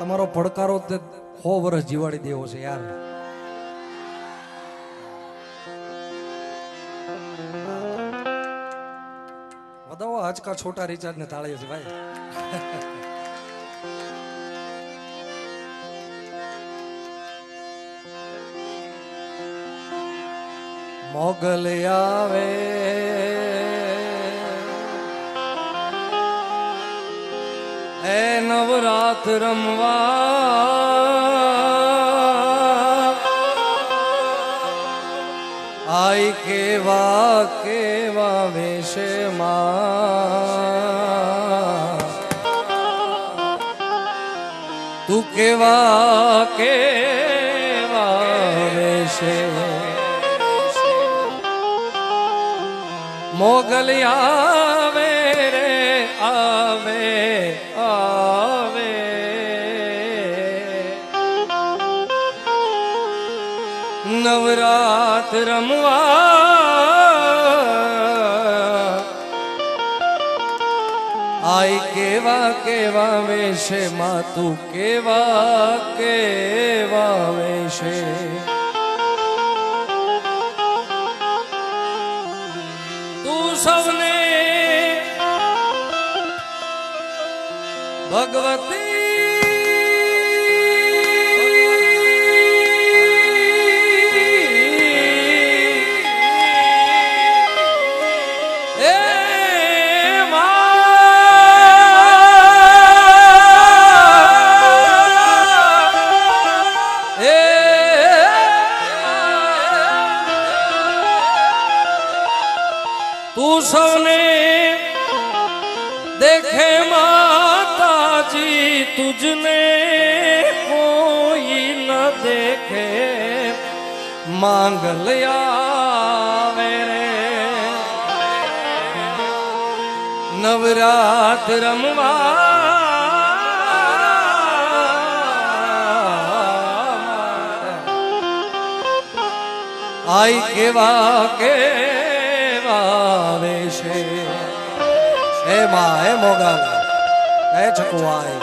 તમારો પડકારો તે 100 વર્ષ જીવાડી દેવો છે યાર. વધાવો આજકા છોટા રિચાર્જ ને તાળીએ છે ભાઈ. મોગલ આવે એ નવરાત રમવા આઈ કેવા કેવા વેશે માં તું કેવા કેવા વેશે મોગલ આવે રે આવે આવે નવરાત રમવા આઈ કેવા કેવા વેશે માં તું કેવા કેવા વેશે સૌને ભગવતી તું સૌને દેખે માતાજી તુજને કોઈ ન દેખે માંગલ આવે રે નવરાત રમવા આઈ કેવા કે વેશે હે માં હે મોગલ હે ચકુઆઈ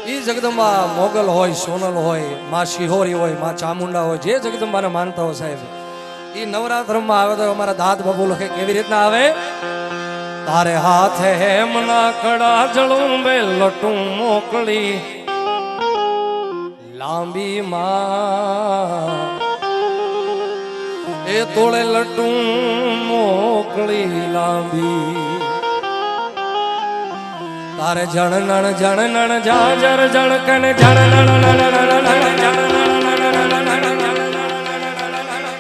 ઈ જગદંબા મોગલ હોય સોનલ હોય માં શિહોરી હોય માં ચામુંડા હોય જે જગદંબાને માનતા હોય સાહેબ ઈ નવરાત્રમાં આવે તો અમારા દાદ બાબુ લખે કેવી રીતના આવે તારે હાથે હેમના કડા જળું બે લટું મોકલી લાંબી માં એ તોડે લટું મોકલી લાંબી તારે જણનણ જણનણ જાજર જણકન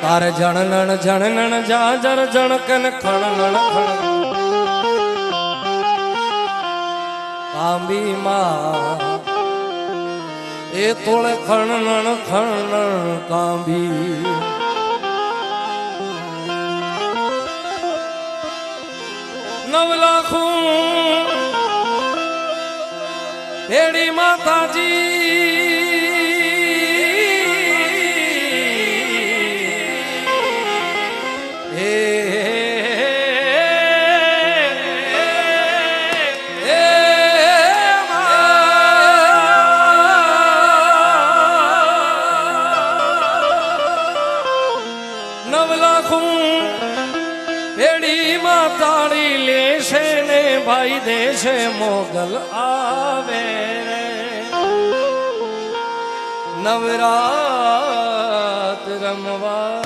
તારે જણનણ જણનણ જાજર જણકન ખણનણ ખણ લાંબી માં એ તોળે ખણનણ ખણનણ કાંબી નવ લાખું ભેડી માતાજી તાળી લેશે ને ભાઈ દેશે મોગલ આવે રે નવરાત રમવા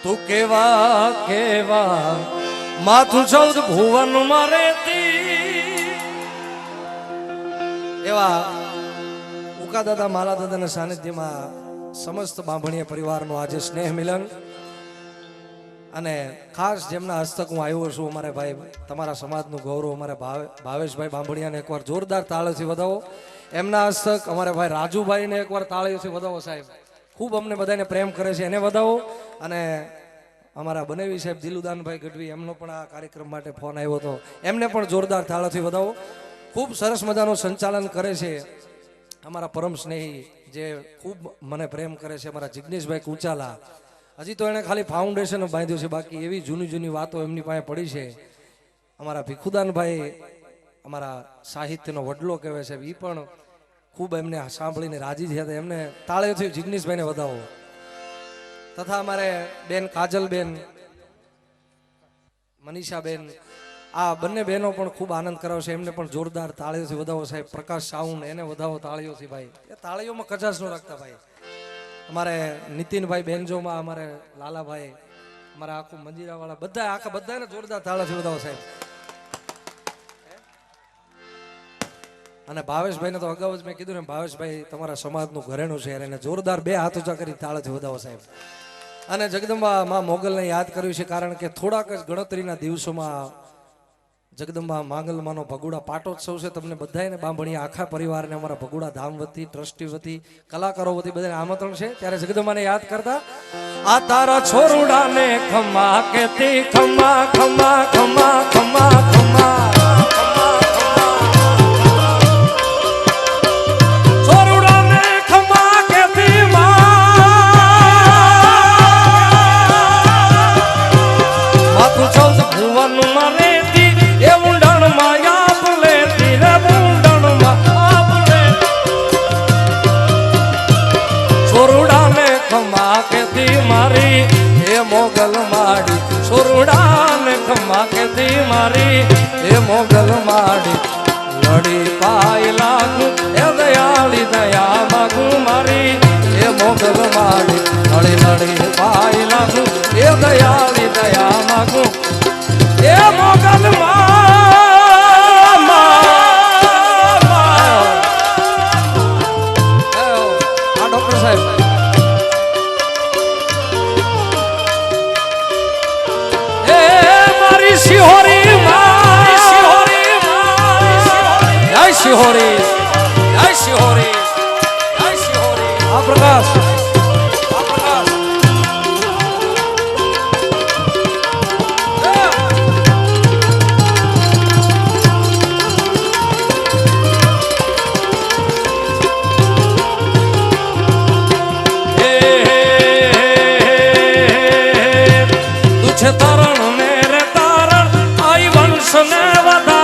તું કેવા કેવા માથું 14 ભુવન માં રહેતી એવા ઉકા દાદા માલા દાદાના સાનિધ્યમાં સમસ્ત બાંભણીય પરિવારનું આજે સ્નેહ મિલન અને ખાસ જેમના હસ્તક હું આવ્યો છું અમારે ભાઈ તમારા સમાજનું ગૌરવ અમારે ભાવેશભાઈ બાંભણીયાને એકવાર જોરદાર તાળીઓથી વધાવો એમના હસ્તક અમારે ભાઈ રાજુભાઈને એકવાર તાળીઓથી વધાવો સાહેબ ખૂબ અમને બધાને પ્રેમ કરે છે એને વધાવો અને અમારા બનેવી સાહેબ દિલુદાનભાઈ ગઢવી એમનો પણ આ કાર્યક્રમ માટે ફોન આવ્યો હતો, એમને પણ જોરદાર તાળાથી વધાવો. ખૂબ સરસ મજાનું સંચાલન કરે છે અમારા પરમ સ્નેહી જે ખૂબ મને પ્રેમ કરે છે અમારા જિગ્નેશભાઈ કુચાલા. હજી તો એણે ખાલી ફાઉન્ડેશન બાંધ્યું છે, બાકી એવી જૂની જૂની વાતો એમની પાસે પડી છે. અમારા ભીખુદાનભાઈ અમારા સાહિત્યનો વડલો કહેવાય છે, એ પણ ખૂબ એમને સાંભળીને રાજી થયા હતા. એમને તાળીઓથી જિગ્નેશભાઈને વધાવો. તથા અમારે બેન કાજલબેન, મનીષાબેન, આ બંને બહેનો પણ ખૂબ આનંદ કરાવશે, એમને પણ જોરદાર તાળીઓથી વધાવો સાહેબ. પ્રકાશ સાઉન્ડ એને વધાવો તાળીઓથી ભાઈ, એ તાળીઓમાં કચાશ ન રાખતા ભાઈ. અમારે નીતિનભાઈ બેનજોમાં, અમારે લાલાભાઈ, અમારા આખું મંજીરાવાળા બધા આખા બધાને જોરદાર તાળીઓથી વધાવો સાહેબ. અને ભાવેશભાઈને તો અગાઉ જ મેં કીધું ને, ભાવેશભાઈ તમારા સમાજનું ઘરેણું છે, એને જોરદાર બે હાથ ઊંચા કરી તાળીઓથી વધાવો સાહેબ. અને જગદંબા માં મોગલને યાદ કર્યું છે કારણ કે થોડાક જ ગણતરીના દિવસોમાં જગદંબા માંગલમાનો ભગુડા પાટોત્સવ છે. તમને બધાને બાંભણીયા આખા પરિવારને અમારા ભગુડા ધામ વતી, ટ્રસ્ટી વતી, કલાકારો વતી બધાને આમંત્રણ છે. ત્યારે જગદંબાને યાદ કરતા આ તારા છોરુડાને ખમા કેતી ખમા ખમા ખમા ખમા ખમા મોગલ માડી છોરુડાને ખમા કેતી મારી એ મોગલ માડી લડી પાય લાગુ એ દયાળી દયા માગુ મારી એ મોગલ માડી લડી લડી પાય લાગુ એ દયાળી દયા માગુ એ મોગલ ડોક્ટર સાહેબ શિહોરી, જય શિહોરી, જય શિહોરી. આ પ્રકાશ, આ પ્રકાશ. તુછે તારણ ને રે તારણ આઈ વંશ ને વધારણ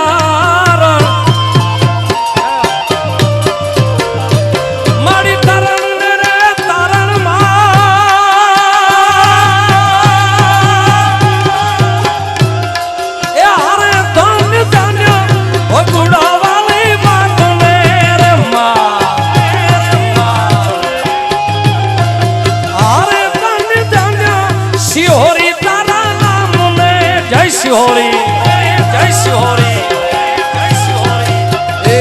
શિહોરી, જય શિહોરી, જય શિહોરી. એ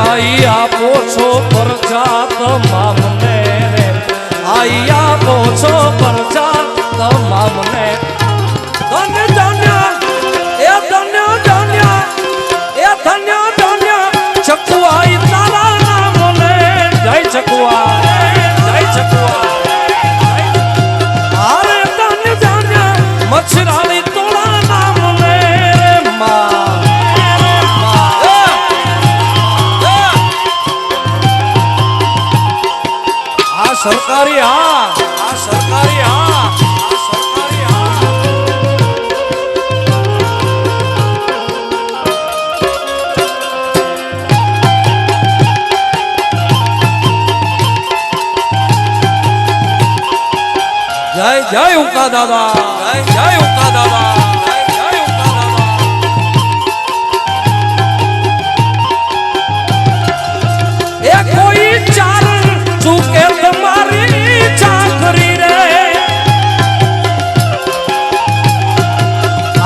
આઈ આપો છો પરજાત મામને રે, આઈ આપો છો પરજાત મામને. ધન્ય ધન્ય એ ધન્ય ધન્ય એ ધન્ય ધન્ય ચકુઆઈ તારા નામને. જય ચકુઆ, જય ચકુઆ. અરે ધન્ય ધન્ય મચ્છરાળી સરકારી. હા, આ સરકારી. હા, આ સરકારી. હા. જય જય ઉકા દાદા, જય જય ઉકા દાદા, જય જય ઉકા દાદા. એ કોઈ ચારણ ચૂકે તમારી ચાકરી રે,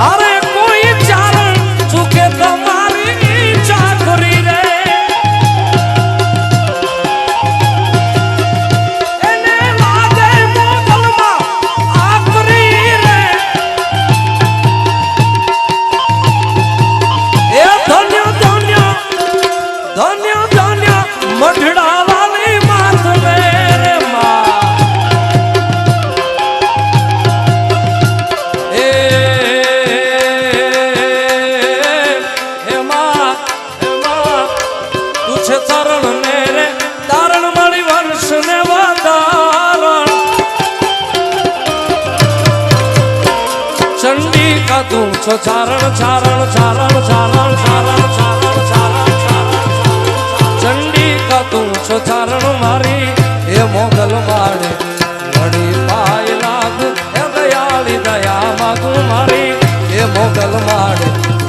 અરે કોઈ ચારણ ચૂકે તમારી ચાકરી રે, એને લાગે મોગલમાં આકરી રે. તું છો ચારણ ચારણ ચારણ ચારણ ચારણ ચારણ ચારણ ચંડી કા તું છો ચારણ મારી એ મોગલ માડે લડી પાય લાગુ એ દયાળી દયા માગું મારી એ મોગલ માડે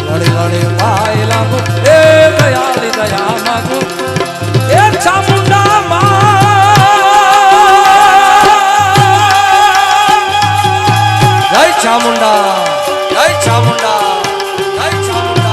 લડી લડી પાય લાગુ એ દયાળી દયા માગું એ ચામુંડા માં જય ચામુંડા જય ચામુંડા જય ચામુંડા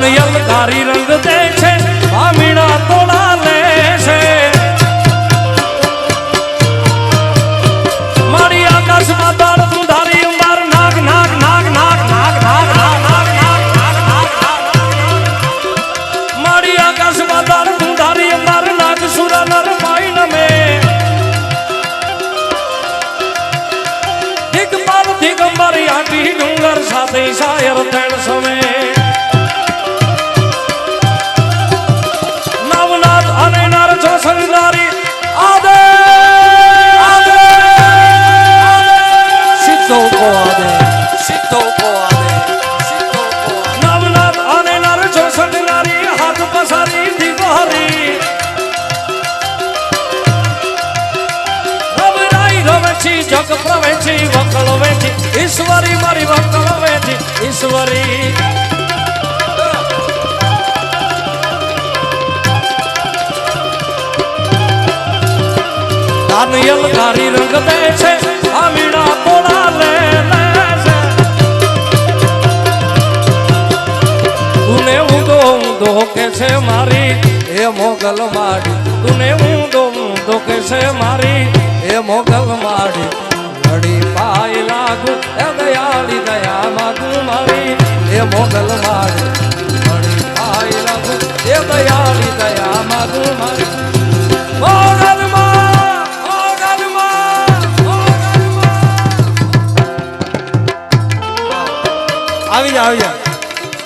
યલકારી રંગ દે છે ભામીણા તોડા લે છે મારી આકાશમાં દાળ તું ધારી ઉંબાર નાગ નાગ નાગ નાગ નાગ નાગ નાગ નાગ નાગ નાગ મારી આકાશમાં દાળ તું ધારી ઉંબાર નાગ સુરા નર માઈ નમે દિગંબર દિગંબર આટી ડુંગર સાથે શાયર તેણ સમે સંગારી આદે આદે સિદ્ધો કો આદે સિદ્ધો કો આદે સિદ્ધો કો નવનાથ આને નર જો સંગારી હાથ પસારી દીવારી રવરાઈ રવચી જગ પ્રવેચી વકળ વેચી ઈશ્વરી મારી વકળ વેચી ઈશ્વરી યલકારી રંગ દે છે ભામીણા તોડા લે છે તુને ઊંધો ઊંધો કે છે મારી એ મોગલ માડી તુને ઊંધો ઊંધો કે છે મારી એ મોગલ માડી લડી પાય લાગુ એ દયાળી દયા માગું મારી એ મોગલ માડી લડી પાય લાગુ એ દયાળી દયા માગું મારી મોગલ આવી જા